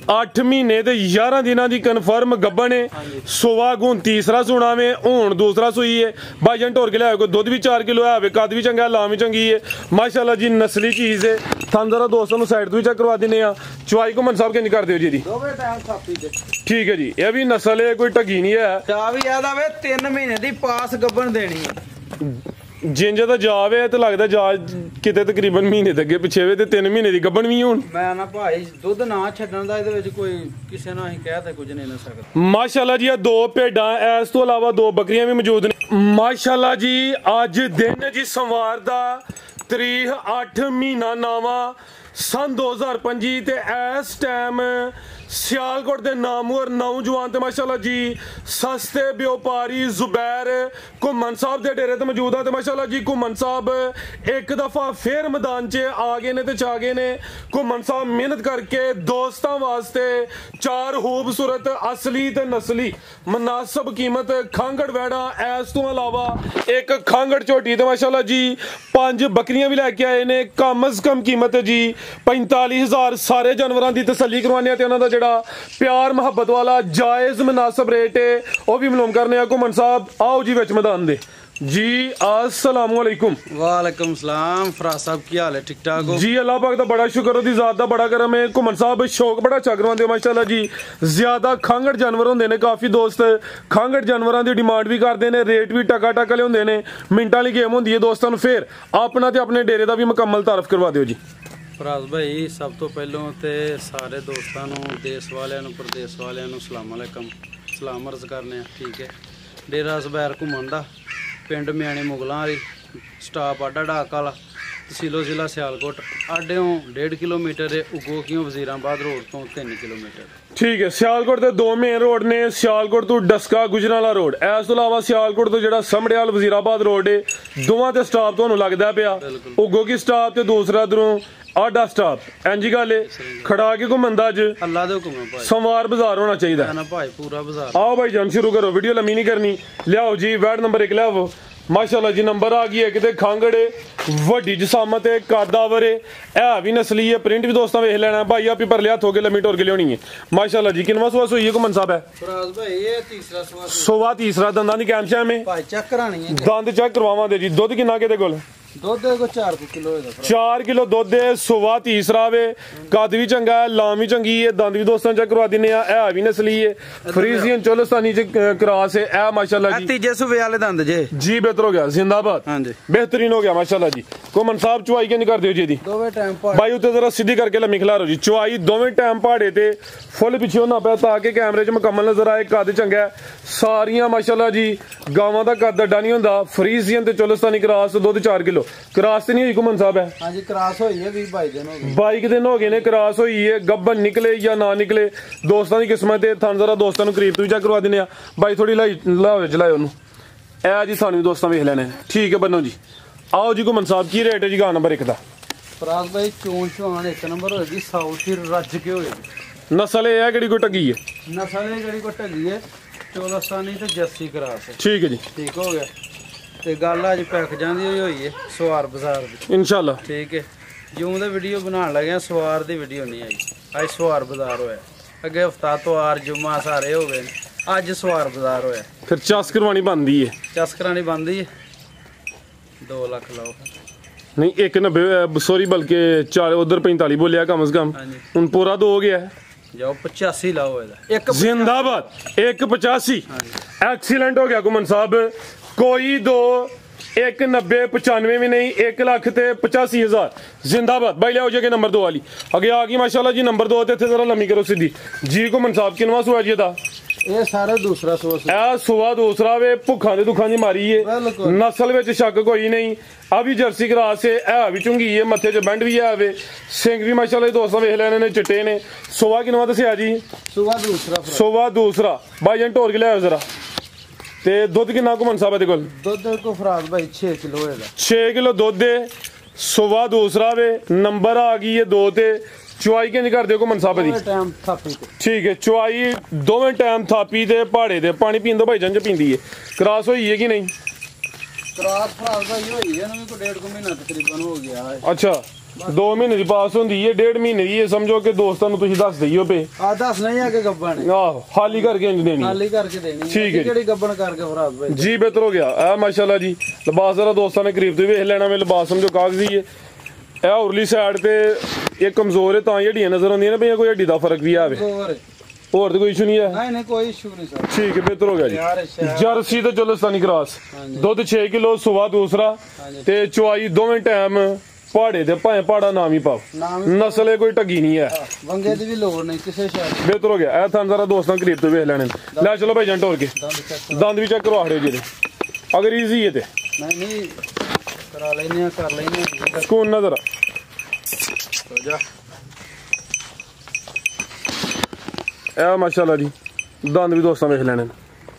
8 महीने ते 11 दिनों की कन्फर्म गब्बन है। सुवा गुण तीसरा सुना में हूं दूसरा सुई है। भाईजान ढोर के लिया कोई दुध भी 4 किलो है, कद भी चंगा, लाम भी चंगी है माशाल्लाह जी, नस्ली चीज़ है। थान जरा दोस्तों साइड तो भी चेक करवा देने। चवाई को मन साहब के नहीं कर दियो जी। ठीक है जी, ये भी नस्ल है, कोई ढगी नहीं है। 3 महीने की पास गब्बन देनी है। जिंज दा जावे तो लगदा जा किते तकरीबन महीने दे अगे पिछे वे ते 3 महीने दी गब्बन भी हुन। मैं ना भाई दुध ना छड्डण दा इहदे विच कोई किसे ना ही कह ते कुछ नहीं ना सकदा। माशाल्लाह जी, 2 भेडां इस तो अलावा 2 बकरियां भी मौजूद ने माशाल्लाह जी। अज दिन जी सोमवार दा, तरीक 8 महीना नावा सन 2025 ते इस टाइम सियालकोट के नामवर नौजवान ते माशाल्लाह जी सस्ते व्यापारी जुबैर घुमन साहब के डेरे ते मौजूद है। माशाल्लाह जी घुमन साहब एक दफा फिर मैदान च आ गए ने ते चा गए ने। घुमन साहब मेहनत करके दोस्तों वास्ते 4 खूबसूरत असली ते नस्ली मुनासिब कीमत खांगड़ वैड़ा, इस तो अलावा एक खांगड़ झोटी ते माशाल्लाह जी 5 बकरियां भी लैके आए ने। कम अज कम कीमत जी 45,000 सारे जानवरों की तसल्ली करवाने ते उन्होंने प्यार मोहब्बत वाला जायज मुनासिब रेट है वह भी मालूम करने। घुमन साहब आओ जी विच मैदान दे जी। अस्सलाम वालेकुम। वालेकुम सलाम। फराज साहब की हाल है? ठीक ठाक हो जी? अल्लाह पाक दा बड़ा शुक्र, ओदी जात दा बड़ा करम है। घुमन साहब शौक बड़ा अच्छा करवांदे माशाल्लाह जी। ज्यादा खांगड़ जानवर होंदे ने, काफी दोस्त खांगड़ जानवरां दी डिमांड भी करदे ने, रेट भी टका टक वाले होंदे ने। मिंटां वाली गेम होंदी है दोस्तां नूं। फिर अपना ते अपने डेरे दा भी मुकम्मल तारफ करवा दिओ जी। फराज भाई सब तो पहलों तो सारे दोस्तों देश वालों प्रदेश वालों सलाम अलैकुम, सलाम अर्ज करने। ठीक है, डेरा जुबैर घुमन दा, पिंड म्याणी मुगलों वाली, स्टाप आडा डाक वाला, तहसीलो जिला सियालकोट। आड्यों 1.5 किलोमीटर है, उगोकियों वजीराबाद रोड तो 3 किलोमीटर। ठीक है, सियालकोट के 2 मेन रोड ने, सियालकोट तो डस्का गुजराला रोड। इस तो अलावा सियालकोट तो जो समड़ियाल वजीराबाद रोड है, दोवां ते स्टाप तुहानूं लगदा पिया। उगो की स्टाप ते दूसरा इधरों आडा स्टाप। इंजी गल है, खड़ा के घुमन दा अज अल्लाह दे हुक्म भाई सोमवार बाजार होना चाहिए ना भाई, पूरा बाजार। आओ भाई जान शुरू करो, वीडियो लम्मी नहीं करनी। लियाओ जी वैड नंबर 1 लियाओ माशाल्लाह जी। नंबर आ गई है कि खांगड़ है, वड्डी जसामत है, कादावर है भी नस्ली है। प्रिंट भी दोस्तों वेख लेना भाई, आप पर लिया थोके लम्मी टोर के लियानी है माशाल्लाह जी। किनवा सुआ सोई है घुमन साहब है? फराज भाई ये तीसरा सुआ तीसरा। दंदां दी कैम शैम है भाई चेक करानी है, दंद चेक करवावां दे जी। दुध किन्ना किहदे कोल? दुध को 4 किलो है। 4 किलो दुध है। सुवा तीसरा वे, कद भी चंगा है, लाम भी चंगी है, दंद भी दोस्तों चेक करवा दिने है भी नस्ली है। फ्रीजियन चोलस्तानी च क्रॉस है ए माशाल्लाह जी। तीजे सूबे वाले दंद जी बेहतर हो गया, जिंदाबाद। हां जी, बेहतरीन हो गया माशाल्लाह जी। घुमन साहब चवाई के नहीं कर दियो जी दी दोवें टाइम भाई उत्ते जरा सीधी करके लम्मी खिलारो जी। चवाई दोवें टाइम पहाड़े ते फुल पिछे होना पे ताकि कैमरे च मुकम्मल नजर आए। कद चंगा है सारियां माशाल्लाह जी। गावां दा कद अड्डा नहीं होंदा। फ्रीजियन ते चोलस्तानी क्रॉस, दुध 4 किलो। क्रॉस नहीं हुई घुमन साहब है? हां जी, क्रॉस हुई है 22 दिन हो गए। 22 दिन हो गए ने क्रॉस हुई है। गब्बन निकले या ना निकले दोस्तों की किस्मत है। थान जरा दोस्तों को करीब तो भी चेक करवा दिने भाई। थोड़ी लाओ जलाओ ओनू ए जी, सानू दोस्तों वेख लेने। ठीक है बनो जी। आओ जी घुमन साहब की रेट है जी गां नंबर 1 दा? फराज भाई चोन चुहान 1 नंबर होएगी, साउथ ही रज के होएगी। नस्ल है केड़ी कोई टगी है? नस्ल है जेड़ी कोई टगी है, चौलस्तानी ते जर्सी क्रॉस है। ठीक है जी, ठीक हो गया। ते गल अज पैक जांदी होई है सवार बाजार दी इंशाल्लाह। ठीक है, जूं दे वीडियो बनान लगे सवार दी वीडियो नहीं आई। अज सवार बाजार होया, अगे हफ्ता तवार जुम्मा सारे हो गए, अज सवार बाजार होया। फिर चस करवानी बनदी है? चस करानी बनदी है। 2 लाख लाओ। नहीं 190 सॉरी बल्कि 4 उधर 45 बोलिया कम से कम, हुन पूरा 2 हो गया है। जाओ 85 लाओ ਇਹਦਾ। जिंदाबाद। 185 एक्सीलेंट हो गया घुमन साहब। कोई 2 190 95 भी नहीं, 1 लाख ते 85,000 जिंदाबाद। भाई लियाओ जी नंबर 2 वाली अगे आ गई माशाल्लाह जी। नंबर 2 ते जरा लम्मी करो सीधी जी। घुमन साहब किनवा सुआ जी दा? ये सारा दूसरा सुआ दूसरा वे। भुखा दे दुखा दी मारी है, नस्ल विच शक कोई नहीं। अभी जर्सी क्रॉस है भी चुंगी है, मत्थे च बैंड भी है वे, सिंग भी माशाल्लाह दोस्तों वेख लेने ने चिट्टे ने। सुआ किनवा दसिया जी? सुआ दूसरा। भाई जन ढोर के लिया जरा। ते दुध किन्ना घुमन साहब दे कोल? दुध को फराज भाई 6 किलो है। 6 किलो दुध है। सुआ दूसरा वे। नंबर आ गई है 2 ते। चुआई किंज कर दियो घुमन साहब दी? ठीक है, चुआई दोवें टाइम थापी ते पहाड़े ते। पानी पीन दो भाई जंज पींदी है। क्रॉस होई है कि नहीं? क्रॉस फराज भाई होई है ना, कोई 1.5 महीना तकरीबन हो गया है। अच्छा 2 ਮਹੀਨੇ ਦੀ ਪਾਸ ਹੁੰਦੀ ਹੈ, 1.5 ਮਹੀਨੇ ਦੀ ਇਹ ਸਮਝੋ ਕਿ ਦੋਸਤਾਂ ਨੂੰ ਤੁਸੀਂ ਦੱਸ ਦਈਓ ਪੇ ਆ ਦੱਸ ਨਹੀਂ ਆ ਕਿ ਗੱਬਣ ਹੈ, ਆਹੋ ਖਾਲੀ ਕਰਕੇ ਇੰਜ ਦੇਣੀ ਖਾਲੀ ਕਰਕੇ ਦੇਣੀ ਠੀਕ ਹੈ ਕਿਹੜੀ ਗੱਬਣ ਕਰਕੇ ਫਰਾਦ ਭਾਈ ਜੀ ਬਿਹਤਰ ਹੋ ਗਿਆ। ਇਹ ਮਾਸ਼ਾਅੱਲਾ ਜੀ ਲਿਬਾਸ ਜ਼ਰਾ ਦੋਸਤਾਂ ਨੇ ਕਰੀਬ ਤੋਂ ਵੇਖ ਲੈਣਾ ਵੇ, ਲਿਬਾਸ ਸਮਝੋ ਕਾਗਜ਼ੀ ਹੈ। ਇਹ ਉਰਲੀ ਸਾਈਡ ਤੇ ਇਹ ਕਮਜ਼ੋਰ ਹੈ ਤਾਂ ਹੀ ਹੱਡੀਆਂ ਨਜ਼ਰ ਆਉਂਦੀਆਂ ਨੇ ਭਈਆ, ਕੋਈ ਹੱਡੀ ਦਾ ਫਰਕ ਵੀ ਆਵੇ, ਹੋਰ ਤਾਂ ਕੋਈ ਇਸ਼ੂ ਨਹੀਂ ਹੈ। ਨਹੀਂ ਕੋਈ ਇਸ਼ੂ ਨਹੀਂ ਸਰ ਠੀਕ ਹੈ ਬਿਹਤਰ ਹੋ ਗਿਆ ਜੀ। ਜਰਸੀ ਤੇ ਚੋਲਿਸਤਾਨੀ ਕ੍ਰਾਸ, ਦੁੱਧ 6 ਕਿਲੋ ਸੁਬਾ ਦੂਸਰਾ ਤੇ ਚੁਆਈ ਦੋਵੇਂ ਟਾਈਮ ਪਹਾੜੇ ਤੇ ਭਾਵੇਂ ਪਹਾੜਾ ਨਾਮ ਹੀ ਪਾਓ, ਨਸਲੇ ਕੋਈ ਢੱਗੀ ਨਹੀਂ ਹੈ, ਵੰਗੇ ਦੀ ਵੀ ਲੋੜ ਨਹੀਂ ਕਿਸੇ ਸ਼ਾਇਦ। ਬਿਹਤਰ ਹੋ ਗਿਆ। ਇਹ ਥਾਂ ਜ਼ਰਾ ਦੋਸਤਾਂ ਕਰੀਬ ਤੋਂ ਵੇਖ ਲੈਣੇ। ਲੈ ਚਲੋ ਭਾਈ ਜੰਟ ਹੋਰ ਕੇ ਦੰਦ ਵੀ ਚੈੱਕ ਕਰਵਾ ਦਿਓ ਜੀ ਅਗਰ ਈਜ਼ੀ ਹੈ ਤੇ ਨਹੀਂ ਕਰਾ ਲੈਨੇ ਆ ਕਰ ਲੈਨੇ ਆ ਸਕੂਨ ਨਾ ਜ਼ਰਾ ਜਾ। ਇਹ ਮਾਸ਼ਾਅੱਲਾ ਜੀ ਦੰਦ ਵੀ ਦੋਸਤਾਂ ਵੇਖ ਲੈਣੇ।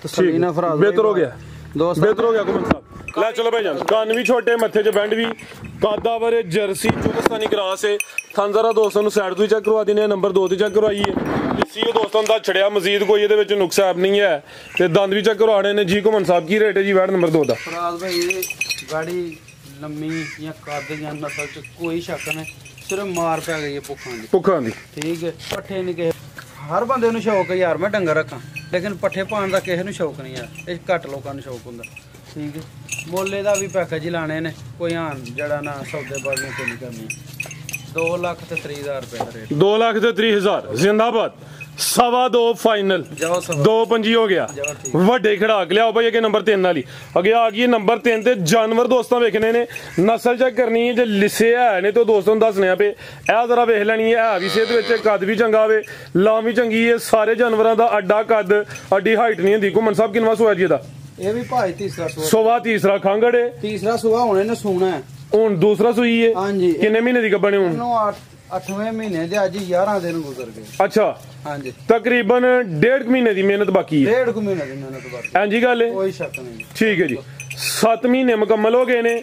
ਤਸੱਲੀ ਨਾਲ ਫਰਾਜ਼ ਬਿਹਤਰ ਹੋ ਗਿਆ ਦੋਸਤ, ਬਿਹਤਰ ਹੋ ਗਿਆ ਕੁਮਨ ਸਾਹਿਬ। ਲੈ ਚਲੋ ਭਾਈ ਜਾਨ, ਕੰਨ ਵੀ ਛੋਟੇ ਮੱਥੇ 'ਚ ਬੈਂਡ ਵੀ, ਕਾਦਾਵਰ ਜਰਸੀ ਚੋਲਿਸਤਾਨੀ ਕ੍ਰਾਸ ਹੈ। ਥਾਂ ਜ਼ਰਾ ਦੋਸਤਾਂ ਨੂੰ ਸਾਈਡ ਤੋਂ ਹੀ ਚੈੱਕ ਕਰਵਾ ਦਿੰਦੇ ਆ, ਨੰਬਰ 2 ਤੇ ਚੈੱਕ ਕਰਵਾਈਏ। ਲਿੱਸੀ ਉਹ ਦੋਸਤਾਂ ਦਾ ਛੜਿਆ, ਮਜ਼ੀਦ ਕੋਈ ਇਹਦੇ ਵਿੱਚ ਨੁਕਸ ਐਬ ਨਹੀਂ ਹੈ ਤੇ ਦੰਦ ਵੀ ਚੈੱਕ ਕਰਵਾਣੇ ਨੇ ਜੀ। ਕੁਮਨ ਸਾਹਿਬ ਕੀ ਰੇਟ ਹੈ ਜੀ ਵੈਟ ਨੰਬਰ 2 ਦਾ? ਫਰਾਜ਼ ਭਾਈ ਇਹ ਗਾੜੀ ਲੰਮੀ ਜਾਂ ਕੱਦ ਜਾਂ ਨਸਲ 'ਚ ਕੋਈ ਸ਼ੱਕ ਨਹੀਂ, ਸਿਰਫ ਮਾਰ ਪੈ ਗਈ ਹੈ ਭੁੱਖਾਂ ਦੀ। ਠੀਕ ਹੈ, ਪੱਠੇ ਨਹੀਂ ਕਿਸੇ ਹਰ ਬੰਦੇ ਨੂੰ ਸ਼ੌਕ ਹੈ ਯਾਰ ਮੈਂ ਡੰਗਰ ਰੱਖਾਂ, ਲੇਕਿਨ ਪੱਠੇ ਪਾਉਣ ਦਾ ਕਿਸੇ ਨੂੰ ਸ਼ੌਕ ਨਹੀਂ ਯਾਰ, ਇਹ ਘੱਟ ਲੋਕਾਂ ਨੂੰ ਸ਼ੌਕ ਹੁੰਦਾ। ਠੀਕ ਹੈ, ਮੋਲੇ ਦਾ ਵੀ ਪੈਕੇਜ ਹੀ ਲਾਣੇ ਨੇ, ਕੋਈ ਹਾਂ ਜਿਹੜਾ ਨਾ ਸੌਦੇਬਾਜ਼ੀਆਂ ਕੋਈ ਨਹੀਂ ਕਰਨੀ। 2,30,000 ਰੁਪਏ ਦਾ ਰੇਟ, 2,30,000 ਜ਼ਿੰਦਾਬਾਦ। 2.25 ਫਾਈਨਲ, ਜਾਓ 2.25 ਹੋ ਗਿਆ। ਵੱਡੇ ਖੜਾਕ ਲਿਆਓ ਭਾਈ ਅੱਗੇ ਨੰਬਰ 3 ਵਾਲੀ। ਅੱਗੇ ਆ ਗਈ ਨੰਬਰ 3 ਤੇ ਜਾਨਵਰ ਦੋਸਤਾਂ ਵੇਖਣੇ ਨੇ, ਨਸਲ ਚੈੱਕ ਕਰਨੀ ਹੈ, ਜੇ ਲਿਸੇ ਹੈ ਨੇ ਤੇ ਦੋਸਤਾਂ ਨੂੰ ਦੱਸਣੇ ਆ ਪਏ। ਇਹ ਜ਼ਰਾ ਵੇਖ ਲੈਣੀ ਹੈ ਵੀ ਸਿਹਤ ਵਿੱਚ, ਕੱਦ ਵੀ ਚੰਗਾ ਵੇ, ਲਾਂ ਵੀ ਚੰਗੀ ਹੈ। ਸਾਰੇ ਜਾਨਵਰਾਂ ਦਾ ਅੱਡਾ ਕੱਦ ਅੱਡੀ ਹਾਈਟ ਨਹੀਂ ਹੁੰਦੀ। ਘੁੰਮਣ ਸਾਹਿਬ ਕਿੰਨਵਾ ਸੋਇਆ ਜੀ ਇਹਦਾ? ਇਹ ਵੀ ਭਾਈ ਤੀਸਰਾ ਸੋਵਾ ਤੀਸਰਾ ਖਾਂਗੜੇ, ਤੀਸਰਾ ਸੁਆ ਹੁਣ ਇਹਨੇ ਸੋਣਾ ਹੈ, ਹੁਣ ਦੂਸਰਾ ਸੂਈ ਹੈ। ਹਾਂਜੀ। ਕਿੰਨੇ ਮਹੀਨੇ ਦੀ ਗੱਭਣ ਹੈ ਹੁਣ? ਇਹਨੂੰ 8ਵੇਂ ਮਹੀਨੇ ਦੇ ਅੱਜ 11 ਦਿਨ ਗੁਜ਼ਰ ਗਏ। ਅੱਛਾ, ਹਾਂਜੀ ਤਕਰੀਬਨ 1.5 ਮਹੀਨੇ ਦੀ ਮਿਹਨਤ ਬਾਕੀ ਹੈ। 1.5 ਮਹੀਨੇ ਦੀ ਮਿਹਨਤ ਬਾਕੀ, ਹਾਂਜੀ ਗੱਲ ਹੈ, ਕੋਈ ਸ਼ੱਕ ਨਹੀਂ। ਠੀਕ ਹੈ ਜੀ। 7 ਮਹੀਨੇ ਮੁਕੰਮਲ ਹੋ ਗਏ ਨੇ,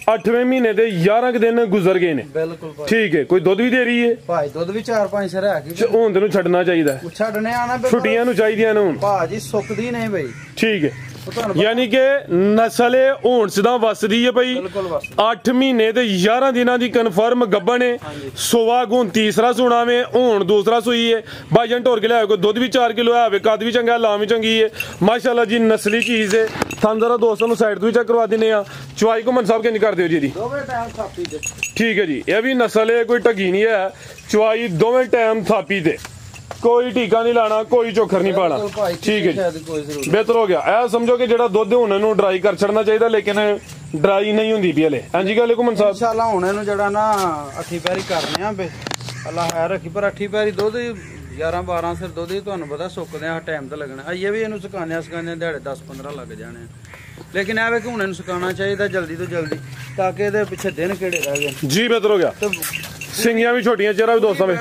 8ਵੇਂ ਮਹੀਨੇ ਦੇ 11 ਦਿਨ ਗੁਜ਼ਰ ਗਏ ਨੇ। ਬਿਲਕੁਲ ਭਾਈ, ਠੀਕ ਹੈ। ਕੋਈ ਦੁੱਧ ਵੀ ਦੇ ਰਹੀ ਹੈ ਭਾਈ? ਦੁੱਧ ਵੀ 4-5 ਸਿਰ ਹੈ ਕਿ ਹੁਣ ਤੈਨੂੰ ਛੱਡਣਾ ਚਾਹੀਦਾ, ਛੱਡਨੇ ਆਣਾ ਛੁੱਟੀਆਂ ਨੂੰ ਚਾਹੀਦੀਆਂ ਨੇ ਹੁਣ ਭਾਜੀ, ਸੁੱਕਦੀ ਨਹੀਂ ਬਈ। ਠੀਕ ਹੈ, ਯਾਨੀ ਕਿ ਨਸਲ ਹੁਣ ਸਿੱਧਾ ਵਸਦੀ ਹੈ ਭਾਈ। 8 ਮਹੀਨੇ ਤੇ 11 ਦਿਨਾਂ ਦੀ ਕਨਫਰਮ ਗੱਭਣ ਹੈ। ਸੋਵਾ ਗੁਣ ਤੀਸਰਾ ਸੁਣਾਵੇ, ਹੁਣ ਦੂਸਰਾ ਸੂਈ ਹੈ। ਬਾਈਜਨ ਢੋਰ ਕੇ ਲਿਆਓ, ਕੋਈ ਦੁੱਧ ਵੀ 4 ਕਿਲੋ ਹੈ, ਕੱਦ ਵੀ ਚੰਗਾ, ਲਾਂ ਵੀ ਚੰਗੀ ਹੈ ਮਾਸ਼ਾਅੱਲਾ ਜੀ, ਨਸਲੀ ਚੀਜ਼ ਹੈ। ਥਾਂ ਜ਼ਰਾ ਦੋਸਤਾਂ ਨੂੰ ਸਾਈਡ ਤੋਂ ਵੀ ਚੈੱਕ ਕਰਵਾ ਦਿੰਦੇ ਆ। ਚੁਆਈ ਘੁੰਮਣ ਸਾਹਿਬ ਕਿੰਝ ਕਰ ਦਿਓ ਜੀ ਇਹਦੀ? ਠੀਕ ਹੈ ਜੀ, ਇਹ ਵੀ ਨਸਲ ਹੈ, ਕੋਈ ਢੱਗੀ ਨਹੀਂ ਹੈ। ਚੁਆਈ ਦੋਵੇਂ ਟਾਈਮ ਥਾਪੀ ਤੇ, ਕੋਈ ਟੀਕਾ ਨਹੀਂ ਲਾਣਾ, ਕੋਈ ਚੋਖਰ ਨਹੀਂ ਪਾਣਾ। ਠੀਕ ਹੈ ਜੀ, ਬਿਹਤਰ ਹੋ ਗਿਆ। ਇਹ ਸਮਝੋ ਕਿ ਜਿਹੜਾ ਦੁੱਧ ਹੁਣ ਇਹਨੂੰ ਡਰਾਈ ਕਰ ਛੱਡਣਾ ਚਾਹੀਦਾ, ਲੇਕਿਨ ਡਰਾਈ ਨਹੀਂ ਹੁੰਦੀ ਪਈ ਹਲੇ। ਹਾਂਜੀ ਗੱਲ ਘੁੰਮਣ ਸਾਹਿਬ, ਇਨਸ਼ਾਅੱਲਾ ਹੁਣ ਇਹਨੂੰ ਜਿਹੜਾ ਨਾ ਅੱਠੀ ਪੈਰੀ ਕਰਨੇ ਆ ਬੇ, ਅੱਲਾ ਹੈ ਰੱਖੀ, ਪਰ ਅੱਠੀ ਪੈਰੀ ਦੁੱਧ 11-12 ਸਿਰ ਦੁੱਧ ਹੀ ਤੁਹਾਨੂੰ ਪਤਾ ਸੁੱਕਦੇ ਆ ਟਾਈਮ ਤਾਂ ਲੱਗਣਾ। ਆਈਏ ਵੀ ਇਹਨੂੰ ਸੁਕਾਉਂਦੇ ਦਿਹਾੜੇ 10-15 ਲੱਗ ਜਾਣੇ, ਲੇਕਿਨ ਇਹ ਵੇ ਕਿ ਹੁਣ ਇਹਨੂੰ ਸੁਕਾਉਣਾ ਚਾਹੀਦਾ ਜਲਦੀ ਤੋਂ ਜਲਦੀ, ਤਾਂ ਕਿ ਇਹਦੇ ਪਿੱਛੇ ਦਿਨ ਕਿਹੜੇ ਰਹਿ ਗਏ। ਜੀ ਬਿਹਤਰ ਹੋ ਗਿਆ। ਸਿੰਗੀਆਂ ਵੀ ਛੋਟੀਆਂ, ਚਿਹਰਾ ਵੀ ਦੋਸਤਾਂ ਵਿੱਚ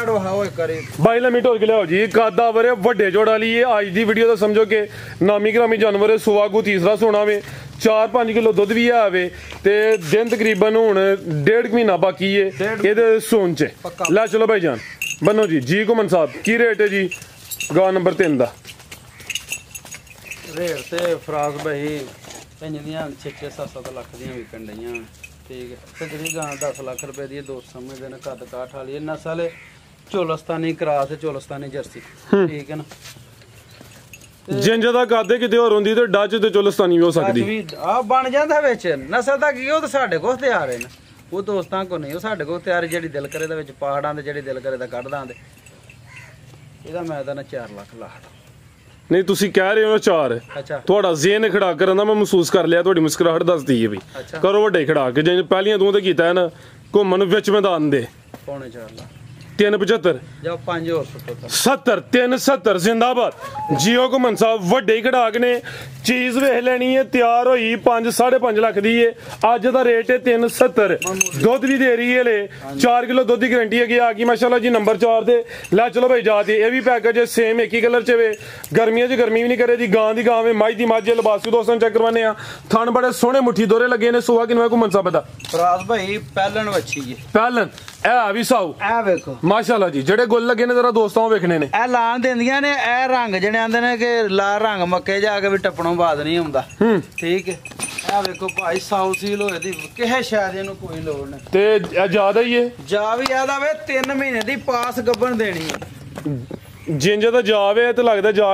22 ਮਿੰਟ ਹੋ ਕੇ ਲਿਆਓ ਜੀ। ਕਾਦਾ ਵਰੇ ਵੱਡੇ ਜੋੜਾ ਲਈ ਇਹ ਅੱਜ ਦੀ ਵੀਡੀਓ ਦਾ ਸਮਝੋ ਕਿ ਨਾਮੀ ਗ੍ਰਾਮੀ ਜਾਨਵਰ ਹੈ। ਸੁਆਗੂ ਤੀਸਰਾ ਸੋਣਾ ਵੇ, 4-5 ਕਿਲੋ ਦੁੱਧ ਵੀ ਆਵੇ ਤੇ ਦਿਨ ਤਕਰੀਬਨ ਹੁਣ 1.5 ਮਹੀਨਾ ਬਾਕੀ ਹੈ ਇਹਦੇ ਸੋਨ ਚ। ਲੈ ਚਲੋ ਭਾਈ ਜਾਨ ਬੰਨੋ ਜੀ। ਜੀ ਘੁੰਮਣ ਸਾਹਿਬ ਕੀ ਰੇਟ ਹੈ ਜੀ ਗਾਂ ਨੰਬਰ 3 ਦਾ? ਰੇਟ ਤੇ ਫਰਾਜ਼ ਭਾਈ ਦੀਆਂ 6-7 ਲੱਖ ਦੀਆਂ ਵਿਕਣ ਡਈਆਂ। ਠੀਕ ਹੈ, ਤੇ ਜਿਹੜੀ ਗਾਂ 10 ਲੱਖ ਰੁਪਏ ਦੀ, ਦੋਸਤ ਸਮਝਦੇ ਨੇ, ਕੱਦ ਕਾਠ ਵਾਲੀ ਨਸਲ ਚੋਲਿਸਤਾਨੀ ਕ੍ਰਾਸ ਤੇ ਚੋਲਿਸਤਾਨੀ ਜਰਸੀ। ਠੀਕ ਹੈ ਨਾ, ਜਿੰਜ ਦਾ ਕਾਦੇ ਕਿਤੇ ਹੋਰ ਹੁੰਦੀ ਤੇ ਡੱਚ ਤੇ ਚੋਲਿਸਤਾਨੀ ਵੀ ਹੋ ਸਕਦੀ ਆ ਬਣ ਜਾਂਦਾ ਵਿੱਚ। ਨਸਲ ਦਾ ਕੀ, ਉਹ ਤਾਂ ਸਾਡੇ ਕੋਲ ਤਿਆਰ ਹੈ ਨਾ, ਉਹ ਦੋਸਤਾਂ ਕੋ ਨਹੀਂ, ਉਹ ਸਾਡੇ ਕੋਲ ਤਿਆਰ। ਜਿਹੜੀ ਦਿਲ ਕਰੇ ਦੇ ਵਿੱਚ ਪਹਾੜਾਂ ਦੇ, ਜਿਹੜੀ ਦਿਲ ਕਰੇ ਦਾ ਕੱਢ ਦਾਂਦੇ। ਇਹਦਾ ਮੈਂ ਤਾਂ ਨਾ 4 ਲੱਖ ਲਾਟ। ਨਹੀਂ ਤੁਸੀਂ ਕਹਿ ਰਹੇ ਹੋ 4, ਤੁਹਾਡਾ ਜ਼ੇਨ ਖੜਾ ਕਰਨ ਦਾ ਮੈਂ ਮਹਿਸੂਸ ਕਰ ਲਿਆ, ਤੁਹਾਡੀ ਮੁਸਕਰਾਹਟ ਦੱਸਦੀ ਹੈ ਵੀ ਕਰੋ ਵੱਡੇ ਖੜਾ ਕੇ। ਜਿਵੇਂ ਪਹਿਲੀਆਂ ਤੂੰ ਤੇ ਕੀਤਾ ਹੈ ਨਾ, ਘੁੰਮਣ ਵਿੱਚ ਮੈਦਾਨ ਦੇ 4.5 ਲੱਖ 375 ਜਾਂ 5 ਹੋਰ 70 370 ਜ਼ਿੰਦਾਬਾਦ। ਜੀਓ ਘੁੰਮਣ ਸਾਹਿਬ ਵੱਡੇ ਹੀ ਖੜਾਕ ਨੇ, ਚੀਜ਼ ਵੇਖ ਲੈਣੀ ਹੈ, ਤਿਆਰ ਹੋਈ 5-5.5 ਲੱਖ ਦੀ ਹੈ। ਅੱਜ ਦਾ ਰੇਟ ਹੈ 370। ਦੁੱਧ ਵੀ ਦੇ ਰਹੀ ਹੈ, 4 ਕਿਲੋ ਦੁੱਧ ਦੀ ਗਰੰਟੀ ਹੈਗੀ। ਆ ਗਈ ਮਾਸ਼ਾਅੱਲਾ ਜੀ ਨੰਬਰ 4 ਤੇ। ਲੈ ਚਲੋ ਭਾਈ ਜਾ ਤੇ ਇਹ ਵੀ ਪੈਕੇਜ ਸੇਮ ਇੱਕ ਹੀ ਕਲਰ ਚ ਵੇ, ਗਰਮੀਆਂ ਚ ਗਰਮੀ ਵੀ ਨਹੀਂ ਕਰੇ ਜੀ। ਗਾਂ ਦੀ ਗਾਂ ਵੇ, ਮੱਝ ਦੀ ਮੱਝ। ਲਿਬਾਸ ਵੀ ਦੋਸਤਾਂ ਚੈੱਕ ਕਰਵਾਨੇ ਆ। ਥਣ ਬੜੇ ਸੋਹਣੇ ਮੁੱਠੀ ਦੋਰੇ ਲੱਗੇ ਨੇ। ਸੁਆ ਕਿਨਵਾ ਘੁੰਮਣ ਸਾਹਿਬ ਦਾ? ਫਰਾਜ਼ ਭਾਈ ਪਹਿਲਣ ਵੱਛੀ ਹੈ, ਪਹਿਲਣ। ਇਹ ਵੀ ਸਾਊ, ਇਹ ਵੇਖੋ ਮਾਸ਼ਾਅੱਲਾ ਜੀ, ਜਿਹੜੇ ਗੁੱਲ ਲੱਗੇ ਨੇ ਜ਼ਰਾ ਦੋਸਤਾਂ ਵੇਖਣੇ ਨੇ। ਇਹ ਲਾਂ ਦਿੰਦੀਆਂ ਨੇ, ਇਹ ਰੰਗ ਜਿਹੜੇ ਆਂਦੇ ਨੇ ਕਿ ਲਾਲ ਰੰਗ ਮੱਕੇ ਜਾ ਕੇ ਵੀ ਟੱਪਣੋਂ ਬਾਅਦ ਨਹੀਂ ਆਉਂਦਾ। ਠੀਕ ਹੈ, ਆ ਵੇਖੋ ਭਾਈ ਸਾਊ ਸੀਲ ਹੋਏ ਦੀ ਕਿਸੇ ਸ਼ਾਇਦ ਇਹਨੂੰ ਕੋਈ ਲੋੜ ਨਹੀਂ ਤੇ ਇਹ ਜ਼ਿਆਦਾ ਹੀ ਹੈ ਜਾ ਵੀ ਆਦਾ ਵੇ 3 ਮਹੀਨੇ ਦੀ ਪਾਸ ਗੱਬਣ ਦੇਣੀ ਹੈ ਜਿੰਜ ਦਾ ਜਾਵੇ ਤੇ ਲੱਗਦਾ ਜਾ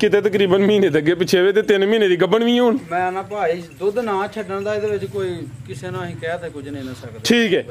ਕਿਤੇ ਤਕਰੀਬਨ ਮਹੀਨੇ ਦੇ ਅੱਗੇ ਪਿੱਛੇ ਵੇ ਤੇ 3 ਮਹੀਨੇ ਦੀ ਗੱਬਣ ਵੀ ਹੁਣ ਮੈਂ ਨਾ ਭਾਈ ਦੁੱਧ ਨਾ ਛੱਡਣ ਦਾ ਇਹਦੇ ਵਿੱਚ ਕੋਈ ਕਿਸੇ ਨੂੰ ਅਸੀਂ ਕਹਿ ਤੇ ਕੁਝ ਨਹੀਂ ਨਾ ਸਕਦੇ ਠੀਕ ਹੈ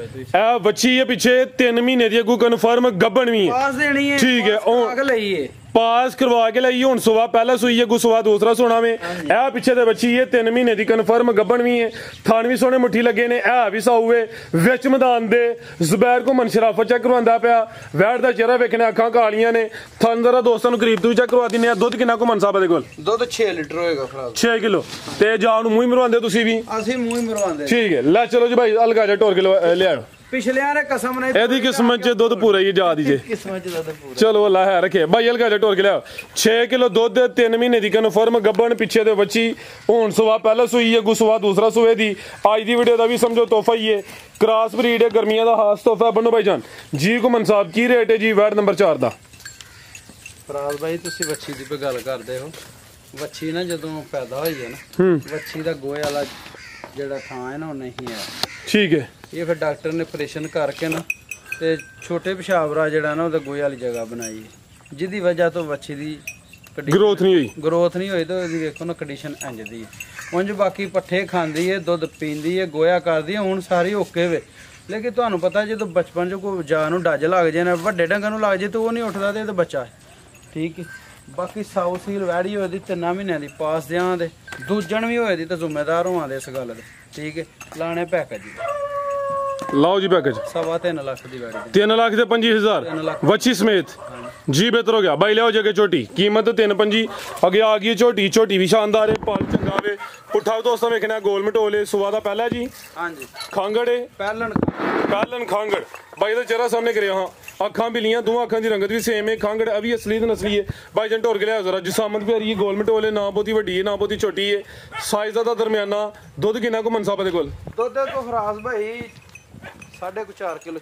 ਇਹ ਬੱਚੀ ਹੈ ਪਿੱਛੇ 3 ਮਹੀਨੇ ਦੀ ਅੱਗੂ ਕਨਫਰਮ ਗੱਬਣ ਵੀ ਹੈ ਪਾਸ ਦੇਣੀ ਹੈ ਠੀਕ ਹੈ ਉਹ ਲਈਏ ਪਾਸ ਕਰਵਾ ਕੇ ਲਈ ਹੁਣ ਸੁਬਾ ਪਹਿਲਾ ਸੂਈ ਹੈ ਗੁਸਵਾ ਦੂਸਰਾ ਸੋਣਾ ਵੇ ਇਹ ਪਿੱਛੇ ਤੇ ਬੱਚੀ ਹੈ 3 ਮਹੀਨੇ ਦੀ ਕਨਫਰਮ ਗੱਬਣ ਵੀ ਹੈ ਥਾਣ ਵੀ ਸੋਹਣੇ ਮੁੱਠੀ ਲੱਗੇ ਨੇ ਇਹ ਵੀ ਸਾਊ ਵੇ ਵਿੱਚ ਮੈਦਾਨ ਦੇ ਜ਼ੁਬੈਰ ਘੁੰਮਣ ਸ਼ਰਾਫਤ ਚੈੱਕ ਕਰਵਾਉਂਦਾ ਪਿਆ ਵੈੜ ਦਾ ਚਿਹਰਾ ਵੇਖਣੇ ਅੱਖਾਂ ਕਾਲੀਆਂ ਨੇ ਥਣ ਜ਼ਰਾ ਦੋਸਤਾਂ ਨੂੰ ਕਰੀਬ ਤੋਂ ਚੈੱਕ ਕਰਵਾ ਦਿੰਨੇ ਆ ਦੁੱਧ ਕਿੰਨਾ ਘੁੰਮਣ ਸਾਹਿਬ ਦੇ ਕੋਲ ਦੁੱਧ 6 ਲੀਟਰ ਹੋਏਗਾ ਫਰਾਜ਼ 6 ਕਿਲੋ ਤੇ ਜਾਨ ਨੂੰ ਮੂੰਹ ਮਰਵਾਉਂਦੇ ਤੁਸੀਂ ਵੀ ਅਸੀਂ ਮੂੰਹ ਹੀ ਮਰਵਾਉਂਦੇ ਠੀਕ ਹੈ ਲੈ ਚਲੋ ਜੀ ਭਾਈ ਅਲਗਾ ਜਾ ਟੋਰ ਕੇ ਲਿਆਓ ਪਿਛਲਿਆਂ ਨੇ ਕਸਮ ਨੇ ਇਹਦੀ ਕਿਸਮਤ ਚ ਦੁੱਧ ਪੂਰਾ ਹੀ ਜਾ ਦੀਜੇ ਕਿਸਮਤ ਚ ਦੁੱਧ ਪੂਰਾ ਚਲੋ ਅੱਲਾ ਹੈ ਰੱਖੇ ਭਾਈ ਅਲਗਾ ਜਾ ਟੋਰ ਕੇ ਲਿਆਓ 6 ਕਿਲੋ ਦੁੱਧ 3 ਮਹੀਨੇ ਦੀ ਕਨਫਰਮ ਗੱਬਣ ਪਿੱਛੇ ਦੇ ਬੱਚੀ ਹੁਣ ਸੁਆ ਪਹਿਲਾ ਸੂਈ ਹੈ ਗੁਸਵਾ ਦੂਸਰਾ ਸੂਏ ਦੀ ਅੱਜ ਦੀ ਵੀਡੀਓ ਦਾ ਵੀ ਸਮਝੋ ਤੋਹਫਾ ਹੀ ਹੈ ਕ੍ਰਾਸ ਬਰੀਡ ਹੈ ਗਰਮੀਆਂ ਦਾ ਖਾਸ ਤੋਹਫਾ ਬੰਨੋ ਭਾਈ ਜਾਨ ਜੀ ਘੁੰਮਣ ਸਾਹਿਬ ਕੀ ਰੇਟ ਹੈ ਜੀ ਵਾਰਡ ਨੰਬਰ 4 ਦਾ ਫਰਾਜ਼ ਭਾਈ ਤੁਸੀਂ ਵੱਛੀ ਦੀ ਗੱਲ ਕਰਦੇ ਹੋ ਵੱਛੀ ਨਾ ਜਦੋਂ ਪੈਦਾ ਹੋਈ ਹੈ ਨਾ ਵੱਛੀ ਦਾ ਗੋਹੇ ਵਾਲਾ ਜਿਹੜਾ ਥਾਂ ਹੈ ਨਾ ਉਹ ਨਹੀਂ ਹੈ ਠੀਕ ਹੈ ਇਹ ਫਿਰ ਡਾਕਟਰ ਨੇ ਆਪਰੇਸ਼ਨ ਕਰਕੇ ਨਾ ਤੇ ਛੋਟੇ ਪਿਸ਼ਾਬਰਾ ਜਿਹੜਾ ਨਾ ਉਹਦਾ ਗੋਹੇ ਵਾਲੀ ਜਗ੍ਹਾ ਬਣਾਈ ਹੈ ਜਿਹਦੀ ਵਜ੍ਹਾ ਤੋਂ ਵੱਛੀ ਦੀ ਗਰੋਥ ਨਹੀਂ ਹੋਈ ਤਾਂ ਇਹਦੀ ਵੇਖੋ ਨਾ ਕੰਡੀਸ਼ਨ ਇੰਜ ਦੀ ਹੈ ਉਂਝ ਬਾਕੀ ਪੱਠੇ ਖਾਂਦੀ ਹੈ ਦੁੱਧ ਪੀਂਦੀ ਹੈ ਗੋਇਆ ਕਰਦੀ ਹੈ ਹੁਣ ਸਾਰੀ ਓਕੇ ਵੇ ਲੇਕਿਨ ਤੁਹਾਨੂੰ ਪਤਾ ਜਦੋਂ ਬਚਪਨ 'ਚ ਕੋਈ ਜਾਨ ਨੂੰ ਡੱਜ ਲੱਗ ਜਾਏ ਨਾ ਵੱਡੇ ਡੰਗਰ ਨੂੰ ਲੱਗ ਜਾਏ ਤਾਂ ਉਹ ਨਹੀਂ ਉੱਠਦਾ ਤੇ ਇਹ ਤਾਂ ਬੱਚਾ ਹੈ ਠੀਕ ਹੈ ਬਾਕੀ ਸਾਊ ਸੀਲ ਵੈੜੀ ਹੋਏ ਦੀ 3 ਮਹੀਨਿਆਂ ਦੀ ਪਾਸ ਦਿਆਂ ਦੇ ਦੂਜਣ ਵੀ ਹੋਏ ਦੀ ਤਾਂ ਜ਼ਿੰਮੇਦਾਰ ਹੋਵਾਂ ਦੇ ਇਸ ਗੱਲ ਦੇ ਠੀਕ ਹੈ ਲਾਣੇ ਪੈਕੇਜ ਜੀ ਲਾਓ ਜੀ ਪੈਕੇਜ 3.5 ਲੱਖ ਦੀ ਵੈੜੀ 3 ਲੱਖ ਤੇ 25,000 ਵੱਛੀ ਸਮੇਤ ਜੀ ਬਿਹਤਰ ਹੋ ਗਿਆ ਬਾਈ ਲਿਆਓ ਜਗੇ ਝੋਟੀ ਕੀਮਤ 3.25 ਅੱਗੇ ਆ ਗਈ ਝੋਟੀ ਵੀ ਸ਼ਾਨਦਾਰ ਹੈ ਪਾਲ ਚੰਗਾ ਵੇ ਪੁੱਠਾ ਦੋਸਤਾਂ ਵੇਖਣਾ ਗੋਲ ਮਟੋਲੇ ਸੁਆ ਦਾ ਪਹਿਲਾ ਜੀ ਹਾਂਜੀ ਖਾਂਗੜੇ ਪਹਿਲਨ ਖਾਂਗੜ ਬਾਈ ਦਾ ਚਿਹਰਾ ਸਾਹਮਣੇ ਕਰਿਆ ਹਾਂ ਅੱਖਾਂ ਬਿਲੀਆਂ ਦੋਵਾਂ ਅੱਖਾਂ ਦੀ ਰੰਗਤ ਵੀ ਸੇਮ ਹੈ ਖਾਂਗੜ ਅਭੀ ਅਸਲੀ ਤੇ ਨਸਲੀ ਹੈ ਬਾਈ ਜਨ ਢੋਰ ਕੇ ਲਿਆ ਜ਼ਰਾ ਜਿਸਾਮਤ ਪਿਆਰੀ ਹੈ ਗੋਲ ਮਟੋਲੇ ਨਾ ਬਹੁਤੀ ਵੱਡੀ ਹੈ ਨਾ ਬਹੁਤੀ ਛੋਟੀ ਹੈ ਸਾਈਜ਼ ਦਾ ਦਰਮਿਆਨਾ ਦੁੱਧ ਕਿੰਨਾ ਕੁ ਮਨਸਾ ਦੇ ਕੋਲ ਦੁੱਧ ਤੋਂ ਫਰਾਜ਼ ਭਾਈ 4.5 ਕਿਲੋ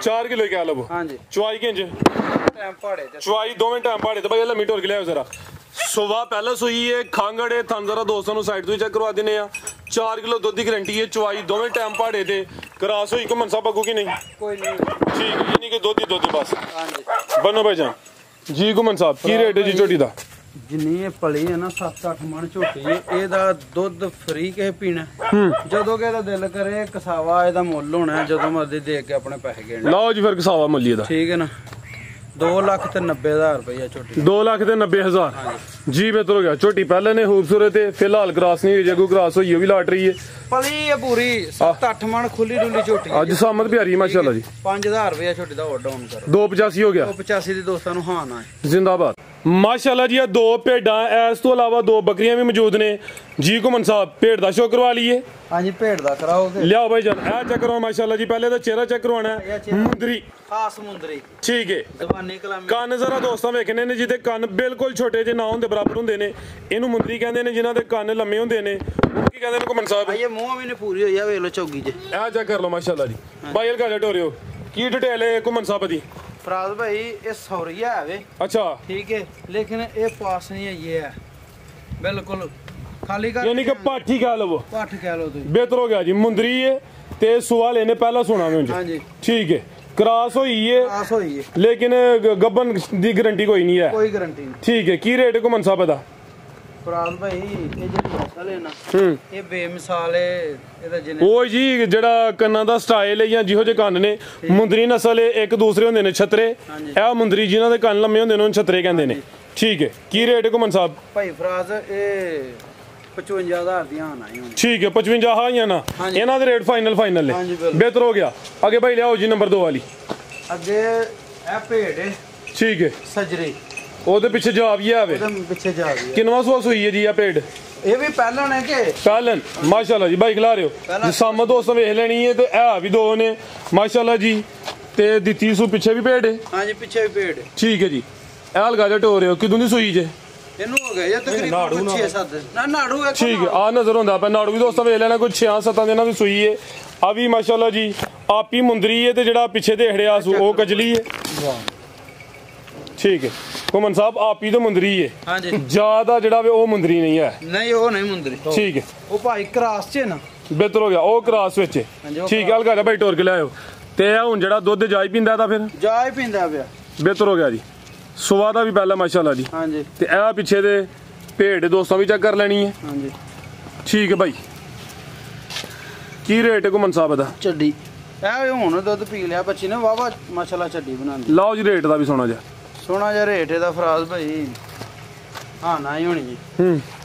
4 ਕਿਲੋ ਕਿਆ ਲਵੋ ਹਾਂਜੀ ਚਵਾਈ ਕਿੰਜ ਟਾਈਮ ਪਾੜੇ ਚਵਾਈ ਦੋਵੇਂ ਟਾਈਮ ਪਾੜੇ ਤੇ ਬਾਈ ਲੰਮੀ ਢੋਰ ਕੇ ਲਿਆ ਜ਼ਰਾ ਸੁਬਾ ਪਹਿਲਾਂ ਸੂਈ ਹੈ ਖਾਂਗੜੇ ਥੰਜ਼ਰਾ ਦੋਸਤਾਂ ਨੂੰ ਸਾਈਡ ਤੋਂ ਚੈੱਕ ਕਰਵਾ ਦਿੰਨੇ ਆ 4 ਕਿਲੋ ਦੁੱਧ ਦੀ ਗਾਰੰਟੀ ਹੈ ਚਵਾਈ ਦੋਵੇਂ ਟਾਈਮ ਪਾੜੇ ਤੇ ਕਰਾਸ ਹੋਈ ਘੁੰਮਣ ਸਾਹਿਬ ਅੱਗੂ ਕਿ ਨਹੀਂ ਕੋਈ ਨਹੀਂ ਠੀਕ ਹੈ ਨਹੀਂ ਕਿ ਦੁੱਧ ਬਸ ਹਾਂਜੀ ਬੰਨੋ ਭਾਈ ਜਾਨ ਜੀ ਘੁੰਮਣ ਸਾਹਿਬ ਕੀ ਰੇਟ ਹੈ ਜੀ ਝੋਟੀ ਦਾ ਜਿੰਨੀ ਇਹ ਪਲੀ ਹੈ ਨਾ 7-8 ਮਣ ਝੋਟੀ ਹੈ ਇਹਦਾ ਦੁੱਧ ਫਰੀ ਕਿਸੇ ਪੀਣਾ ਜਦੋਂ ਕਿ ਇਹਦਾ ਦਿਲ ਕਰੇ ਕਸਾਵਾ ਇਹਦਾ ਮੁੱਲ ਹੋਣਾ ਜਦੋਂ ਮਰਜ਼ੀ ਦੇ ਕੇ ਆਪਣੇ ਪੈਸੇ ਗੇਣੇ ਲਓ ਜੀ ਫਿਰ ਕਸਾਵਾ ਮੁੱਲੀ ਦਾ ਠੀਕ ਹੈ ਨਾ 2,90,000 ਰੁਪਇਆ ਝੋਟੀ 2,90,000 ਜੀ ਬਿਹਤਰ ਹੋ ਗਿਆ ਝੋਟੀ ਪਹਿਲੇ ਨੇ ਖੂਬਸੂਰਤ ਹੈ ਫਿਲਹਾਲ ਕ੍ਰਾਸ ਨਹੀਂ ਹੋਈ ਜਗੂ ਕ੍ਰਾਸ ਹੋਈ ਉਹ ਵੀ ਲਾਟਰੀ ਹੈ ਪਲੀ ਹੈ ਪੂਰੀ 7-8 ਮਣ ਖੁੱਲੀ ਡੁੱਲੀ ਝੋਟੀ ਅੱਜ ਸਾਮਤ ਪਿਆਰੀ ਮਾਸ਼ਾਅੱਲਾ ਜੀ 5,000 ਰੁਪਇਆ ਝੋਟੀ ਦਾ ਹੋਰ ਡਾਊਨ ਕਰੋ 285 ਹੋ ਗਿਆ 285 ਦੀ ਦੋਸਤਾਂ ਨੂੰ ਹਾਂ ਨਾ ਜ਼ਿੰਦਾਬਾਦ ਮਾਸ਼ਾਅੱਲਾ ਜੀ ਇਹ 2 ਭੇਡਾਂ ਇਸ ਤੋਂ ਇਲਾਵਾ 2 ਬੱਕਰੀਆਂ ਵੀ ਮੌਜੂਦ ਨੇ ਜੀ ਘੁੰਮਣ ਸਾਹਿਬ ਭੇਡ ਦਾ ਸ਼ੋਅ ਕਰਵਾ ਲਈਏ ਹਾਂਜੀ ਭੇਡ ਦਾ ਕਰਾਓਗੇ ਲਿਆਓ ਭਾਈ ਜਾਨ ਇਹ ਚੈੱਕ ਕਰੋ ਮਾਸ਼ਾਅੱਲਾ ਜੀ ਪਹਿਲੇ ਤਾਂ ਚਿਹਰਾ ਚੈੱਕ ਕਰਵਾਉਣਾ ਹੈ ਮੁੰਦਰੀ ਖਾਸ ਮੁੰਦਰੀ ਠੀਕ ਹੈ ਜ਼ਬਾਨੀ ਕਲਾਮੀ ਕੰਨ ਜ਼ਰਾ ਦੋਸਤਾਂ ਵੇਖਣੇ ਨੇ ਜਿਹਦੇ ਕੰਨ ਬਿਲਕੁਲ ਛੋਟੇ ਜਿਹੇ ਨਾ ਹੁੰਦੇ ਬਰਾਬਰ ਹੁੰਦੇ ਨੇ ਇਹਨੂੰ ਮੁੰਦਰੀ ਕਹਿੰਦੇ ਨੇ ਜਿਨ੍ਹਾਂ ਦੇ ਕੰਨ ਲੰਮੇ ਹੁੰਦੇ ਨੇ ਉਹ ਕੀ ਕਹਿੰਦੇ ਨੇ ਘੁੰਮਣ ਸਾਹਿਬ ਇਹ ਮੂੰਹ ਵੀ ਨੇ ਪੂਰੀ ਹੋਈ ਆ ਵੇਖ ਲੋ ਚੌਗੀ 'ਚ ਇਹ ਚੈੱਕ ਕਰ ਲਓ ਮਾਸ਼ਾਅੱਲਾ ਜੀ ਬਾਈ ਹਲਕਾ ਜਿਹਾ ਢੋਰਿਓ ਕੀ ਡਿਟੇਲ ਹੈ ਘੁੰਮਣ ਸਾਹਿਬ ਦੀ ਫਰਾਜ਼ ਭਾਈ ਇਹ ਸੌਰੀਆ ਹੈ ਵੇ ਅੱਛਾ ਠੀਕ ਹੈ ਲੇਕਿਨ ਇਹ ਪਾਸ ਨਹੀਂ ਹੈ ਇਹ ਹੈ ਬਿਲਕੁਲ ਖਾਲੀ ਕਰ ਯਾਨੀ ਕਿ ਪਾਠੀ ਕਹਿ ਲਵੋ ਪੱਠ ਕਹਿ ਲੋ ਤੁਸੀਂ ਬਿਹਤਰ ਹੋ ਗਿਆ ਜੀ ਮੁੰਦਰੀ ਹੈ ਤੇ ਸਵਾਲ ਇਹਨੇ ਪਹਿਲਾਂ ਸੁਣਾ ਵੇ ਹਾਂਜੀ ਠੀਕ ਹੈ ਕ੍ਰਾਸ ਹੋਈ ਹੈ ਪਾਸ ਹੋਈ ਹੈ ਲੇਕਿਨ ਗੱਬਨ ਦੀ ਗਾਰੰਟੀ ਕੋਈ ਨਹੀਂ ਹੈ ਕੋਈ ਗਾਰੰਟੀ ਨਹੀਂ ਠੀਕ ਹੈ ਕੀ ਰੇਟ ਘੁੰਮਣ ਸਾਹਿਬ ਦਾ ਫਰਾਜ਼ ਭਾਈ ਇਹ ਜਿਹੜੀ ਨਸਲ ਹੈ ਨਾ ਇਹ ਬੇਮਿਸਾਲ ਹੈ ਇਹਦਾ ਜਿੰਨੇ ਉਹ ਜੀ ਜਿਹੜਾ ਕੰਨਾਂ ਦਾ ਸਟਾਈਲ ਹੈ ਜਾਂ ਜਿਹੋ ਜਿਹੇ ਕੰਨ ਨੇ ਮੁੰਦਰੀ ਨਸਲ ਹੈ ਇੱਕ ਦੂਸਰੇ ਹੁੰਦੇ ਨੇ ਛਤਰੇ ਇਹ ਮੁੰਦਰੀ ਜਿਨ੍ਹਾਂ ਦੇ ਕੰਨ ਲੰਮੇ ਹੁੰਦੇ ਨੇ ਉਹਨਾਂ ਛਤਰੇ ਕਹਿੰਦੇ ਨੇ ਠੀਕ ਹੈ ਕੀ ਰੇਟ ਘੁੰਮਣ ਸਾਹਿਬ ਭਾਈ ਫਰਾਜ਼ ਇਹ 55,000 ਦੀਆਂ ਆਣਾ ਹੀ ਠੀਕ ਹੈ 55 ਹਾਂ ਜਾਂ ਨਾ ਇਹਨਾਂ ਦੇ ਰੇਟ ਫਾਈਨਲ ਹੈ ਬਿਹਤਰ ਹੋ ਗਿਆ ਅੱਗੇ ਭਾਈ ਲਿਆਓ ਜੀ ਨੰਬਰ 2 ਵਾਲੀ ਅੱਗੇ ਇਹ ਭੇਡ ਹੈ ਠੀਕ ਹੈ ਸਜਰੀ ਉਹਦੇ ਪਿੱਛੇ ਜਾਵੀਆ ਆਵੇ ਉਹਦੇ ਪਿੱਛੇ ਜਾਵੀਆ ਕਿੰਨਵਾਂ ਸੂਆ ਸੂਈ ਹੈ ਜੀ ਆ ਭੇਡ ਇਹ ਵੀ ਪਹਿਲਣ ਹੈ ਕਿ ਪਹਿਲਨ ਮਾਸ਼ਾਅੱਲਾ ਜੀ ਬਾਈਕ ਲਾ ਰਹੇ ਹੋ ਜੀ ਸਾਹਮਣੇ ਦੋਸਤ ਵੇਖ ਲੈਣੀ ਹੈ ਤੇ ਇਹ ਵੀ 2 ਨੇ ਮਾਸ਼ਾਅੱਲਾ ਜੀ ਤੇ ਦਿੱਤੀ ਸੂ ਪਿੱਛੇ ਵੀ ਭੇਡ ਹੈ ਹਾਂਜੀ ਪਿੱਛੇ ਵੀ ਭੇਡ ਠੀਕ ਹੈ ਜੀ ਇਹ ਹਲਕਾ ਜਿਹਾ ਢੋ ਰਹੇ ਹੋ ਕਿਦੋਂ ਦੀ ਸੂਈ ਜੇ ਇਹਨੂੰ ਹੋ ਗਿਆ ਜਾਂ ਤਕਰੀਬਨ 6-7 ਨਾ ਨਾੜੂ ਹੈ ਠੀਕ ਹੈ ਆ ਨਜ਼ਰ ਹੁੰਦਾ ਪਿਆ ਨਾੜੂ ਵੀ ਦੋਸਤਾਂ ਵੇਖ ਲੈਣਾ ਕੋਈ 6-7 ਦਿਨਾਂ ਦੀ ਸੂਈ ਹੈ ਆ ਵੀ ਮਾਸ਼ਾਅੱਲਾ ਜੀ ਆਪੀ ਮੁੰਦਰੀ ਹੈ ਤੇ ਜਿਹੜਾ ਪਿੱਛੇ ਦੇ ਹੜਿਆ ਸੂ ਉਹ ਕਜਲੀ ਹੈ ਠੀਕ ਹੈ ਘੁੰਮਣ ਸਾਹਿਬ ਆਪੀ ਤੋਂ ਮੁੰਦਰੀ ਹੈ ਹਾਂਜੀ ਜਿਆਦਾ ਜਿਹੜਾ ਵੇ ਉਹ ਮੁੰਦਰੀ ਨਹੀਂ ਹੈ ਨਹੀਂ ਉਹ ਨਹੀਂ ਮੁੰਦਰੀ ਠੀਕ ਹੈ ਉਹ ਭਾਈ ਕ੍ਰਾਸ ਚ ਹੈ ਨਾ ਬਿਹਤਰ ਹੋ ਗਿਆ ਉਹ ਕ੍ਰਾਸ ਵਿੱਚ ਹੈ। ਹਾਂਜੀ, ਉਹ ਠੀਕ ਹੈ ਹਲਕਾ ਜਿਹਾ ਭਾਈ ਟੋਰ ਕੇ ਲਿਆਓ ਤੇ ਇਹ ਹੁਣ ਜਿਹੜਾ ਦੁੱਧ ਜਾਈ ਪੀਂਦਾ ਤਾਂ ਫਿਰ ਜਾ ਹੀ ਪੀਂਦਾ ਪਿਆ ਬਿਹਤਰ ਹੋ ਗਿਆ ਜੀ ਸੁਆ ਦਾ ਵੀ ਪਹਿਲਾਂ ਮਾਸ਼ਾਅੱਲਾ ਜੀ ਹਾਂਜੀ ਤੇ ਇਹ ਪਿੱਛੇ ਦੇ ਭੇਡ ਦੋਸਤਾਂ ਵੀ ਚੈੱਕ ਕਰ ਲੈਣੀ ਹੈ ਹਾਂਜੀ ਠੀਕ ਹੈ ਭਾਈ ਕੀ ਰੇਟ ਹੈ ਘੁੰਮਣ ਸਾਹਿਬ ਦਾ ਚੱਡੀ ਇਹ ਹੁਣ ਦੁੱਧ ਪੀ ਲਿਆ ਬੱਚੀ ਨੇ ਵਾਵਾ ਮਾਸ਼ਾਅੱਲਾ ਚੱਡੀ ਬਣਾਉਂਦੀ ਲਓ ਜੀ ਰੇਟ ਦਾ ਵੀ ਸੋਣਾ ਜਿਹਾ ਸੋਹਣਾ ਜਿਹਾ ਰੇਟ ਇਹਦਾ ਫਰਾਜ਼ ਭਾਈ ਹਾਂ ਨਾ ਹੀ ਹੋਣੀ ਜੀ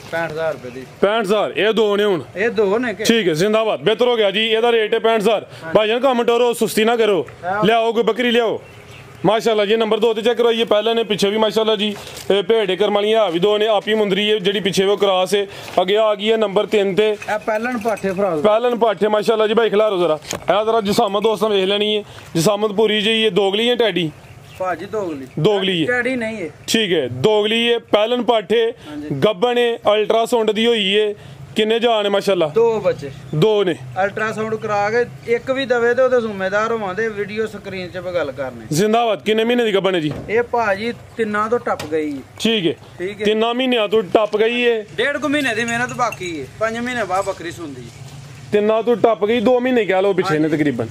65000 ਰੁਪਏ ਦੀ 65000 ਇਹ ਦੋ ਨੇ ਹੁਣ ਇਹ ਦੋ ਨੇ ਕਿ ਠੀਕ ਹੈ ਜ਼ਿੰਦਾਬਾਦ ਬਿਹਤਰ ਹੋ ਗਿਆ ਜੀ ਇਹਦਾ ਰੇਟ ਹੈ 65000 ਭਾਈਜਾਨ ਕੰਮ ਟੋਰੋ ਸੁਸਤੀ ਨਾ ਕਰੋ ਲਿਆਓ ਕੋਈ ਬੱਕਰੀ ਲਿਆਓ ਮਾਸ਼ਾਅੱਲਾ ਜੀ ਨੰਬਰ 2 ਤੇ ਚੈੱਕ ਕਰਵਾਈਏ ਪਹਿਲਾਂ ਨੇ ਪਿੱਛੇ ਵੀ ਮਾਸ਼ਾਅੱਲਾ ਜੀ ਭੇੜੇ ਕਰਮਾਲੀਆਂ ਆ ਵੀ ਦੋ ਨੇ ਆਪੀ ਮੁੰਦਰੀ ਹੈ ਜਿਹੜੀ ਪਿੱਛੇ ਉਹ ਕਰਾਸ ਹੈ ਅੱਗੇ ਆ ਗਈ ਹੈ ਨੰਬਰ 3 ਤੇ ਇਹ ਪਹਿਲਣ ਪਾਠੇ ਫਰਾਜ਼ ਪਹਿਲਨ ਪਾਠੇ ਮਾਸ਼ਾਅੱਲਾ ਜੀ ਭਾਈ ਖਿਲਾਰੋ ਜ਼ਰਾ ਇਹ ਜ਼ਰਾ ਜਸਾਮਤ ਦੋਸਤਾਂ ਵੇਖ ਲੈਣੀ ਹੈ ਜਸਾਮਤ ਪੂਰੀ ਜੀ ਇਹ ਦੋਗਲੀ ਹੈ ਟੈਡੀ ਭਾਜੀ ਦੋਗਲੀ ਹੈ ਟੈਡੀ ਨਹੀਂ ਹੈ ਠੀਕ ਹੈ ਦੋਗਲੀ ਹੈ ਪਹਿਲਨ ਪਾਠੇ ਗੱਬਣ ਹੈ ਅਲਟਰਾਸਾਊਂਡ ਦੀ ਹੋਈ ਹੈ ਕਿੰਨੇ ਜਾਨ ਹੈ ਮਾਸ਼ਾਅੱਲਾ ਦੋ ਬੱਚੇ ਦੋ ਨੇ ਅਲਟਰਾਸਾਊਂਡ ਕਰਾ ਕੇ ਇੱਕ ਵੀ ਦਵੇ ਤੇ ਉਹਦੇ ਜ਼ਿੰਮੇਦਾਰ ਹੋਵਾਂਦੇ ਵੀਡੀਓ ਸਕਰੀਨ 'ਚ ਗੱਲ ਕਰਨੇ ਜ਼ਿੰਦਾਬਾਦ ਕਿੰਨੇ ਮਹੀਨੇ ਦੀ ਗੱਬਣ ਹੈ ਜੀ ਇਹ ਭਾਜੀ ਤਿੰਨਾਂ ਤੋਂ ਟੱਪ ਗਈ ਠੀਕ ਹੈ ਠੀਕ ਹੈ 3 ਮਹੀਨਿਆਂ ਤੋਂ ਟੱਪ ਗਈ ਹੈ 1.5 ਮਹੀਨੇ ਦੀ ਮਿਹਨਤ ਬਾਕੀ ਹੈ 5 ਮਹੀਨੇ ਬਾਅਦ ਬੱਕਰੀ ਸੁੰਦੀ 3 ਤੋਂ ਟੱਪ ਗਈ 2 ਮਹੀਨੇ ਕਹਿ ਲਓ ਪਿੱਛੇ ਨੇ ਤਕਰੀਬਨ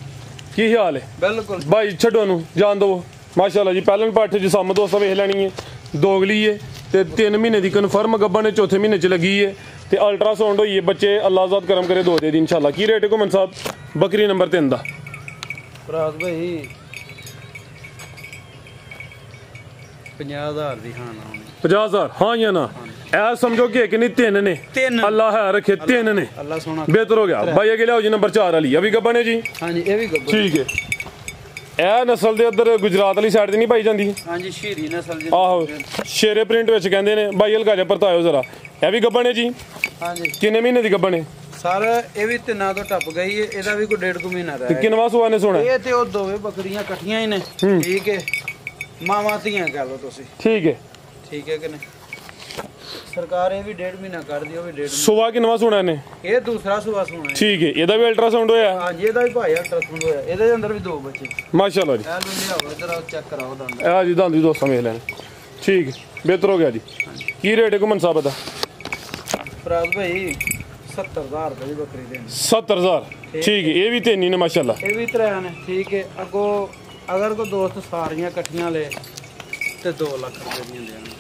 ਕੀ ਹਾਲ ਹੈ ਬਿਲਕੁਲ ਭਾਈ ਛੱਡੋ ਨੂੰ ਜਾਣ ਦਿਓ ਮਾਸ਼ਾਅੱਲਾ ਜੀ ਪਹਿਲਨ ਪਾਠੇ ਜੀ ਸਾਹਮਣੇ ਦੋਸਤਾਂ ਵੇਖ ਲੈਣੀ ਹੈ ਦੋਗਲੀ ਹੈ ਤੇ 3 ਮਹੀਨੇ ਦੀ ਕਨਫਰਮ ਗੱਬਣ ਨੇ ਚੌਥੇ ਮਹੀਨੇ ਚ ਲੱਗੀ ਹੈ ਤੇ ਅਲਟਰਾਸਾਊਂਡ ਹੋਈ ਹੈ ਬੱਚੇ ਅੱਲਾਹ ਜ਼ਾਤ ਕਰਮ ਕਰੇ ਦੋ ਦੇ ਦੀ ਇਨਸ਼ਾਅੱਲਾ ਕੀ ਰੇਟ ਹੈ ਘੁੰਮਣ ਸਾਹਿਬ ਬੱਕਰੀ ਨੰਬਰ 3 ਦਾ ਫਰਾਜ਼ ਭਾਈ 50000 ਦੀ ਹਾਂ ਨਾ 50000 ਹਾਂ ਜਾਂ ਨਾ ਇਹ ਸਮਝੋ ਕਿ ਇੱਕ ਨਹੀਂ 3 ਨੇ ਤਿੰਨ ਅੱਲਾਹ ਹੈ ਰੱਖੇ 3 ਨੇ ਅੱਲਾ ਸੋਹਣਾ ਬਿਹਤਰ ਹੋ ਗਿਆ ਭਾਈ ਅੱਗੇ ਲਿਆਓ ਜੀ ਨੰਬਰ 4 ਵਾਲੀ ਅਭੀ ਗੱਬਣ ਹੈ ਜੀ ਹਾਂਜੀ ਇਹ ਵੀ ਗੱਬਰ ਠੀਕ ਹੈ ਇਹ ਨਸਲ ਦੇ ਉੱਧਰ ਗੁਜਰਾਤ ਵਾਲੀ ਸਾਈਡ ਤੇ ਨਹੀਂ ਪਾਈ ਜਾਂਦੀ ਹਾਂਜੀ ਸ਼ੀਰੀ ਨਸਲ ਜੀ ਆਹੋ ਸ਼ੇਰੇ ਪ੍ਰਿੰਟ ਵਿੱਚ ਕਹਿੰਦੇ ਨੇ ਭਾਈ ਹਲਕਾ ਜਿਹਾ ਪਰਤਾਇਓ ਜ਼ਰਾ ਇਹ ਵੀ ਗੱਬਣ ਹੈ ਜੀ ਹਾਂਜੀ ਕਿੰਨੇ ਮਹੀਨੇ ਦੀ ਗੱਬਣ ਹੈ ਸਰ ਇਹ ਵੀ ਤਿੰਨਾਂ ਤੋਂ ਟੱਪ ਗਈ ਹੈ ਇਹਦਾ ਵੀ ਕੋਈ 1.5 ਮਹੀਨਾ ਤੇ ਰਹਿ ਕਿੰਨਵਾ ਸੁਆ ਨੇ ਸੋਣਾ ਇਹ ਤੇ ਉਹ ਦੋਵੇਂ ਬੱਕਰੀਆਂ ਇਕੱਠੀਆਂ ਹੀ ਨੇ ਠੀਕ ਹੈ ਮਾਵਾਂ ਧੀਆਂ ਕਹ ਲਓ ਤੁਸੀਂ ਠੀਕ ਹੈ ਕਿ ਨਹੀਂ ਸਰਕਾਰ ਇਹ ਵੀ 1.5 ਮਹੀਨਾ ਕਰਦੀ ਉਹ ਵੀ 1.5 ਸੁਆ ਕਿੰਨਵਾ ਸੋਣਾ ਨੇ ਇਹ ਦੂਸਰਾ ਸੁਆ ਸੁਣਾ ਹੈ ਠੀਕ ਹੈ ਇਹਦਾ ਵੀ ਅਲਟਰਾਸਾਊਂਡ ਹੋਇਆ ਹਾਂਜੀ ਇਹਦਾ ਵੀ ਭਾਈ ਅਲਟਰਾਸਾਊਂਡ ਹੋਇਆ ਇਹਦੇ ਅੰਦਰ ਵੀ ਦੋ ਬੱਚੇ ਮਾਸ਼ਾਅੱਲਾ ਜੀ ਇਹ ਲੋ ਲਿਆਓ ਇਧਰ ਚੈੱਕ ਕਰਾਓ ਦੰਦ ਇਹ ਜੀ ਦੰਦ ਵੀ ਦੋਸਤਾਂ ਵੇਖ ਲੈਣ ਠੀਕ ਬਿਹਤਰ ਹੋ ਗਿਆ ਜੀ ਕੀ ਰੇਟ ਹੈ ਘੁੰਮਣ ਸਾਹਿਬ ਦਾ ਫਰਾਜ਼ ਭਾਈ 70000 ਰੁਪਏ ਦੀ ਬੱਕਰੀ ਦੇਣੀ 70000 ਠੀਕ ਹੈ ਇਹ ਵੀ ਤਿੰਨ ਹੀ ਨੇ ਮਾਸ਼ਾਅੱਲਾ ਇਹ ਵੀ ਤਰਿਆ ਨੇ ਠੀਕ ਹੈ ਅੱਗੋਂ ਅਗਰ ਕੋਈ ਦੋਸਤ ਸਾਰੀਆਂ ਇਕੱਠੀਆਂ ਲੈ ਤੇ 2 ਲੱਖ ਰੁਪਏ ਦੀਆਂ ਦੇਣ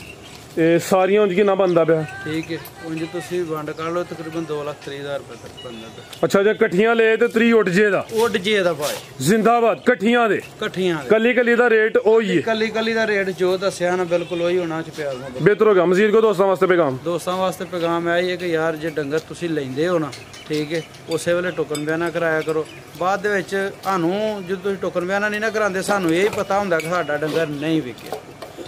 ਤੇ ਸਾਰੀਆਂ ਉਂਝ ਕਿੰਨਾ ਬਣਦਾ ਪਿਆ ਠੀਕ ਹੈ ਉਂਝ ਤੁਸੀਂ ਵੰਡ ਕਰ ਲਓ ਤਕਰੀਬਨ 2,30,000 ਰੁਪਏ ਤੱਕ ਬਣਦਾ ਪਿਆ ਅੱਛਾ ਜੇ ਇਕੱਠੀਆਂ ਲਏ ਤੇ 3 ਉੱਡ ਜੇ ਦਾ ਉੱਡ ਜੇ ਦਾ ਭਾਈ ਜ਼ਿੰਦਾਬਾਦ ਇਕੱਠੀਆਂ ਦੇ ਇਕੱਠੀਆਂ ਦੇ ਕੱਲੀ ਕੱਲੀ ਦਾ ਰੇਟ ਉਹੀ ਹੈ ਕੱਲੀ ਕੱਲੀ ਦਾ ਰੇਟ ਜੋ ਦੱਸਿਆ ਨਾ ਬਿਲਕੁਲ ਉਹੀ ਹੋਣਾ ਚ ਪਿਆ ਹੋਣਾ। ਬਿਹਤਰ ਹੋ ਗਿਆ ਮਜ਼ੀਦ ਕੋ ਦੋਸਤਾਂ ਵਾਸਤੇ ਪੈਗਾਮ ਦੋਸਤਾਂ ਵਾਸਤੇ ਪੈਗਾਮ ਹੈ ਇਹ ਕਿ ਯਾਰ ਜੇ ਡੰਗਰ ਤੁਸੀਂ ਲੈਂਦੇ ਹੋ ਨਾ ਠੀਕ ਹੈ ਉਸੇ ਵੇਲੇ ਟੋਕਨ ਬਿਆਨਾ ਕਰਾਇਆ ਕਰੋ ਬਾਅਦ ਦੇ ਵਿੱਚ ਸਾਨੂੰ ਜਦੋਂ ਤੁਸੀਂ ਟੋਕਨ ਬਿਆਨਾ ਨਹੀਂ ਨਾ ਕਰਾਉਂਦੇ ਸਾਨੂੰ ਇਹ ਪਤਾ ਹੁੰਦਾ ਕਿ ਸਾਡਾ ਡੰਗਰ ਨਹੀਂ ਵਿਕਿਆ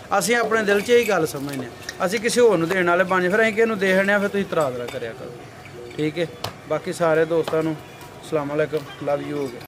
ਅਸੀਂ ਆਪਣੇ ਦਿਲ 'ਚ ਇਹੀ ਗੱਲ ਸਮਝਦੇ ਹਾਂ ਅਸੀਂ ਕਿਸੇ ਹੋਰ ਨੂੰ ਦੇਣ ਵਾਲੇ ਬਣ ਫਿਰ ਅਸੀਂ ਕਿਹਨੂੰ ਦੇ ਹਣਿਆ ਫਿਰ ਤੁਸੀਂ ਇਤਰਾਜ਼ ਨਾ ਕਰਿਆ ਕਰੋ ਠੀਕ ਹੈ ਬਾਕੀ ਸਾਰੇ ਦੋਸਤਾਂ ਨੂੰ ਅਸਲਾਮ ਅਲੈਕਮ ਲਵ ਯੂ ਹੋ ਗਿਆ